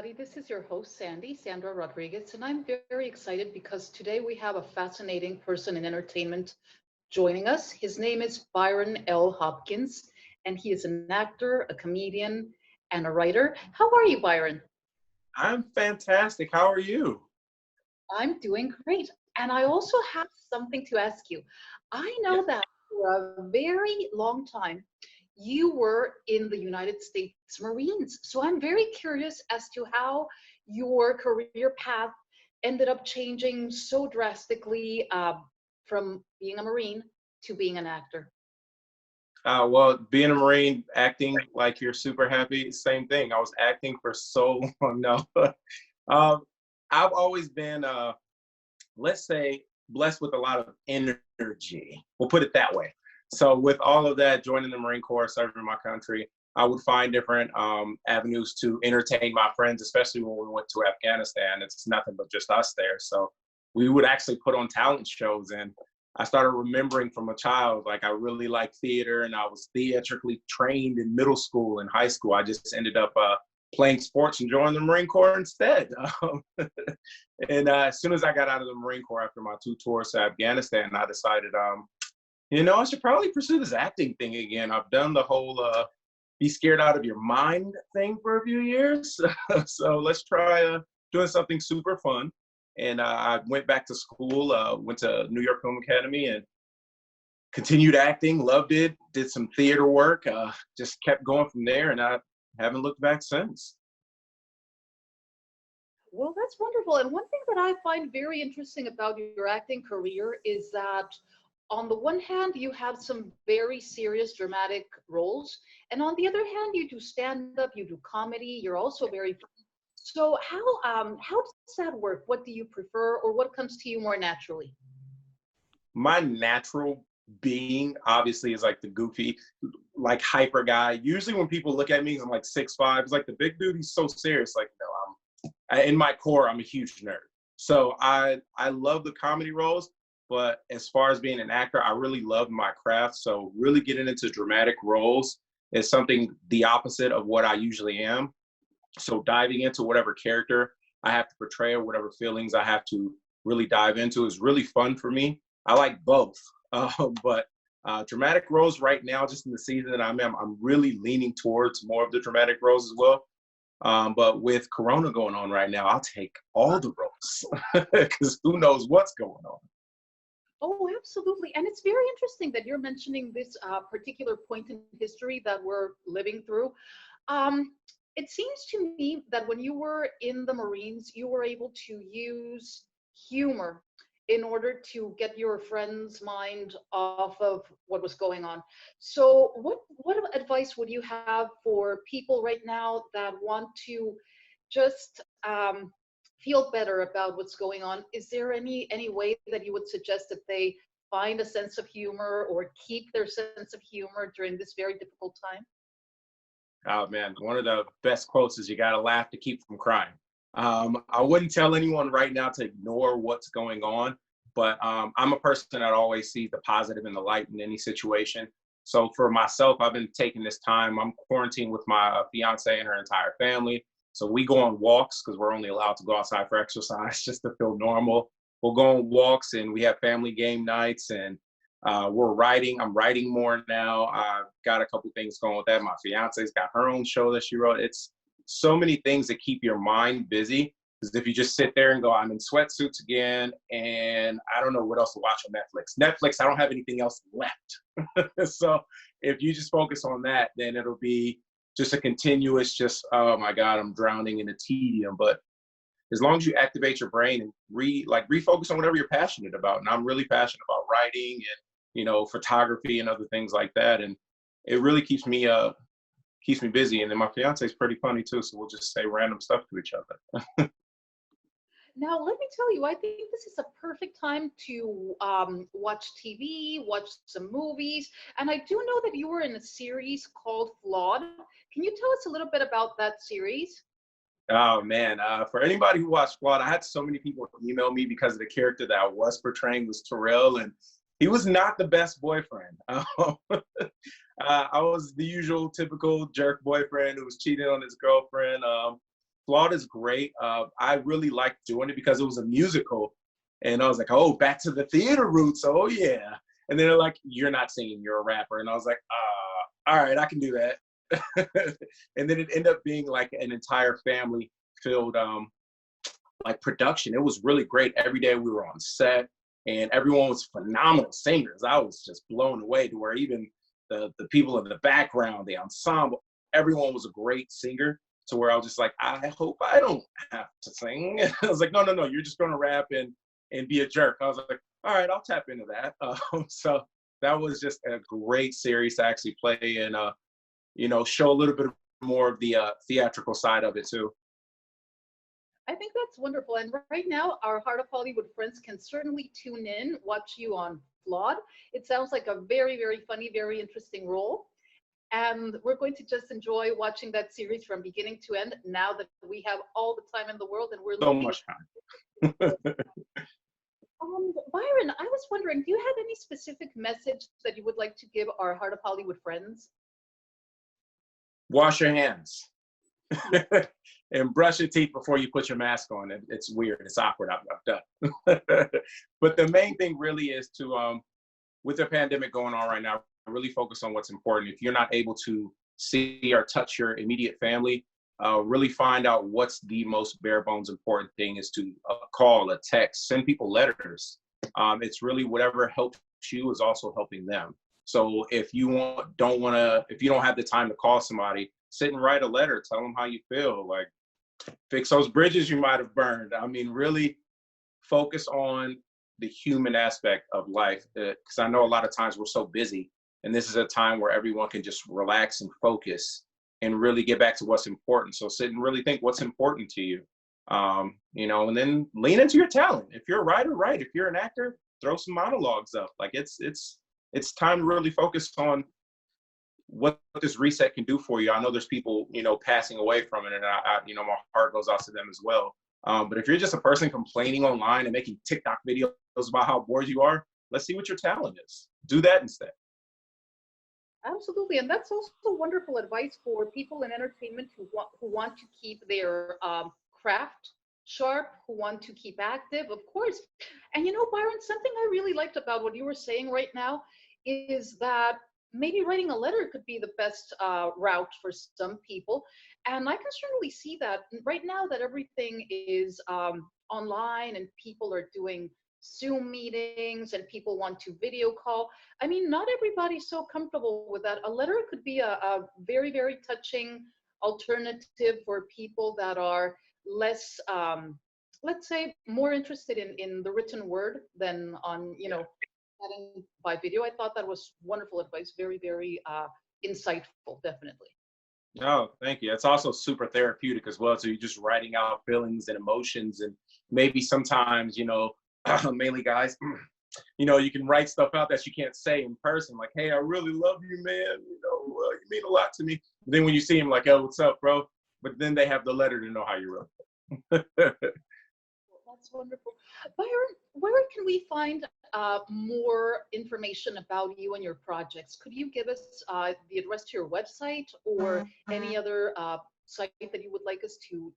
everybody. This is your host, Sandra Rodriguez, and I'm very excited because today we have a fascinating person in entertainment joining us. His name is Byron L. Hopkins, and he is an actor, a comedian, and a writer. How are you, Byron? I'm fantastic. How are you? I'm doing great. And I also have something to ask you. I Yeah. know that for a very long time, you were in the United States Marines. So I'm very curious as to how your career path ended up changing so drastically from being a Marine to being an actor. Well, being a Marine, acting like you're super happy, same thing. I was acting for so long now. um, I've always been, let's say, blessed with a lot of energy. We'll put it that way. So, with all of that, joining the Marine Corps, serving my country, I would find different avenues to entertain my friends, especially when we went to Afghanistan. It's nothing but just us there. So, we would actually put on talent shows. And I started remembering from a child, like I really liked theater and I was theatrically trained in middle school and high school. I just ended up playing sports and joined the Marine Corps instead. And as soon as I got out of the Marine Corps after my two tours to Afghanistan, I decided, I should probably pursue this acting thing again. I've done the whole be scared out of your mind thing for a few years. So let's try doing something super fun. And I went back to school, went to New York Film Academy and continued acting, loved it, did some theater work, just kept going from there. And I haven't looked back since. Well, that's wonderful. And one thing that I find very interesting about your acting career is that on the one hand, you have some very serious dramatic roles, and on the other hand, you do stand up, you do comedy, you're also very funny. So how does that work? What do you prefer, or what comes to you more naturally? My natural being obviously is like the goofy, like hyper guy. Usually when people look at me, I'm like 6'5". It's like the big dude, he's so serious. Like, no, in my core, I'm a huge nerd. So I love the comedy roles, but as far as being an actor, I really love my craft. So really getting into dramatic roles is something the opposite of what I usually am. So diving into whatever character I have to portray or whatever feelings I have to really dive into is really fun for me. I like both, but dramatic roles right now, just in the season that I'm in, I'm really leaning towards more of the dramatic roles as well. But with Corona going on right now, I'll take all the roles because who knows what's going on. Oh, absolutely. And it's very interesting that you're mentioning this particular point in history that we're living through. Um, it seems to me that when you were in the Marines, you were able to use humor in order to get your friend's mind off of what was going on. So, what advice would you have for people right now that want to just feel better about what's going on? Is there any way that you would suggest that they find a sense of humor or keep their sense of humor during this very difficult time? Oh man, one of the best quotes is you got to laugh to keep from crying. I wouldn't tell anyone right now to ignore what's going on, but I'm a person that always sees the positive and the light in any situation. So for myself, I've been taking this time. I'm quarantined with my fiance and her entire family. So we go on walks because we're only allowed to go outside for exercise just to feel normal. We'll go on walks and we have family game nights and we're writing. I'm writing more now. I've got a couple things going with that. My fiance's got her own show that she wrote. It's so many things that keep your mind busy. Because if you just sit there and go, I'm in sweatsuits again, and I don't know what else to watch on Netflix. Netflix, I don't have anything else left. So if you just focus on that, then it'll be just a continuous, just, oh my God, I'm drowning in the tedium. But as long as you activate your brain and refocus on whatever you're passionate about. And I'm really passionate about writing and, photography and other things like that. And it really keeps me busy. And then my fiance is pretty funny too. So we'll just say random stuff to each other. Now, let me tell you, I think this is a perfect time to watch TV, watch some movies. And I do know that you were in a series called Flawed. Can you tell us a little bit about that series? Oh man, for anybody who watched Flawed, I had so many people email me because of the character that I was portraying was Terrell, and he was not the best boyfriend. I was the usual typical jerk boyfriend who was cheating on his girlfriend. Flawed is great. I really liked doing it because it was a musical. And I was like, oh, back to the theater roots. Oh, yeah. And then they're like, you're not singing, you're a rapper. And I was like, all right, I can do that. And then it ended up being like an entire family filled like production. It was really great. Every day we were on set and everyone was phenomenal singers. I was just blown away to where even the people in the background, the ensemble, everyone was a great singer. To where I was just like, I hope I don't have to sing. I was like, no, you're just going to rap and be a jerk. I was like, all right, I'll tap into that. So that was just a great series to actually play and, show a little bit more of the theatrical side of it too. I think that's wonderful. And right now, our Heart of Hollywood friends can certainly tune in, watch you on Flawed. It sounds like a very, very funny, very interesting role. And we're going to just enjoy watching that series from beginning to end now that we have all the time in the world and we're So looking. much time. Byron, I was wondering, do you have any specific message that you would like to give our Heart of Hollywood friends? Wash your hands and brush your teeth before you put your mask on. It's weird. It's awkward. I've done. But the main thing really is to, with the pandemic going on right now, really focus on what's important. If you're not able to see or touch your immediate family, really find out what's the most bare bones important thing is to call, a text, send people letters. It's really whatever helps you is also helping them. So if you if you don't have the time to call somebody, sit and write a letter, tell them how you feel, like fix those bridges you might have burned. I mean, really focus on the human aspect of life. Because I know a lot of times we're so busy. And this is a time where everyone can just relax and focus and really get back to what's important. So sit and really think what's important to you, and then lean into your talent. If you're a writer, write. If you're an actor, throw some monologues up. Like it's time to really focus on what this reset can do for you. I know there's people, passing away from it, and my heart goes out to them as well. But if you're just a person complaining online and making TikTok videos about how bored you are, let's see what your talent is. Do that instead. Absolutely, and that's also wonderful advice for people in entertainment who want to keep their craft sharp, who want to keep active, of course. And Byron, something I really liked about what you were saying right now is that maybe writing a letter could be the best route for some people. And I can certainly see that right now that everything is online and people are doing Zoom meetings and people want to video call. I mean, not everybody's so comfortable with that. A letter could be a very, very touching alternative for people that are less, let's say, more interested in the written word than on, chatting by video. I thought that was wonderful advice. Very, very insightful, definitely. Oh, thank you. It's also super therapeutic as well. So you're just writing out feelings and emotions, and maybe sometimes, mainly guys, you can write stuff out that you can't say in person. Like, hey, I really love you, man. You mean a lot to me. Then when you see him, like, oh, what's up, bro? But then they have the letter to know how you wrote. That's wonderful. Byron, where can we find more information about you and your projects? Could you give us the address to your website or any other site that you would like us to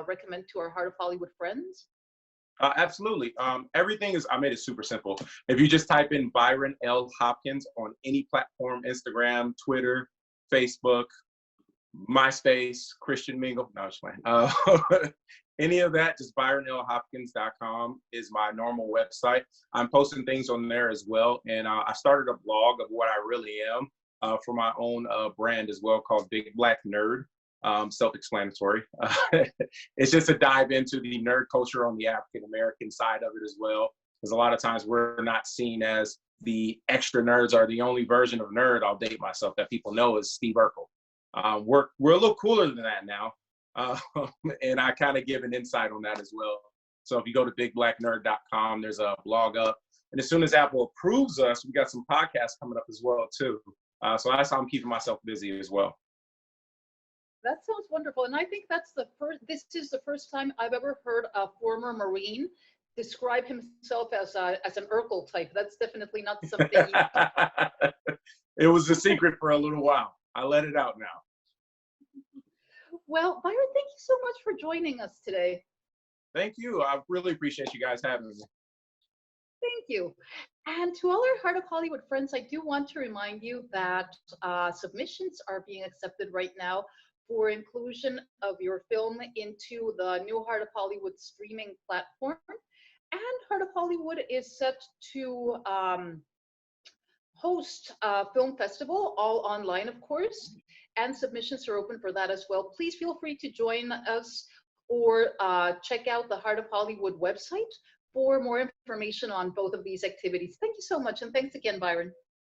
recommend to our Heart of Hollywood friends? Absolutely. Everything I made it super simple. If you just type in Byron L. Hopkins on any platform, Instagram, Twitter, Facebook, MySpace, Christian Mingle, no, just playing. Any of that, just ByronLHopkins.com is my normal website. I'm posting things on there as well. And I started a blog of what I really am for my own brand as well, called Big Black Nerd. Self-explanatory. It's just a dive into the nerd culture on the African-American side of it as well. Because a lot of times we're not seen as the extra nerds or the only version of nerd, I'll date myself, that people know is Steve Urkel. We're a little cooler than that now. And I kind of give an insight on that as well. So if you go to bigblacknerd.com, there's a blog up. And as soon as Apple approves us, we got some podcasts coming up as well too. So that's how I'm keeping myself busy as well. That sounds wonderful. And I think this is the first time I've ever heard a former Marine describe himself as an Urkel type. That's definitely not something It was a secret for a little while. I let it out now. Well, Byron, thank you so much for joining us today. Thank you. I really appreciate you guys having me. Thank you. And to all our Heart of Hollywood friends, I do want to remind you that submissions are being accepted right now for inclusion of your film into the new Heart of Hollywood streaming platform. And Heart of Hollywood is set to host a film festival, all online, of course, and submissions are open for that as well. Please feel free to join us or check out the Heart of Hollywood website for more information on both of these activities. Thank you so much, and thanks again, Byron.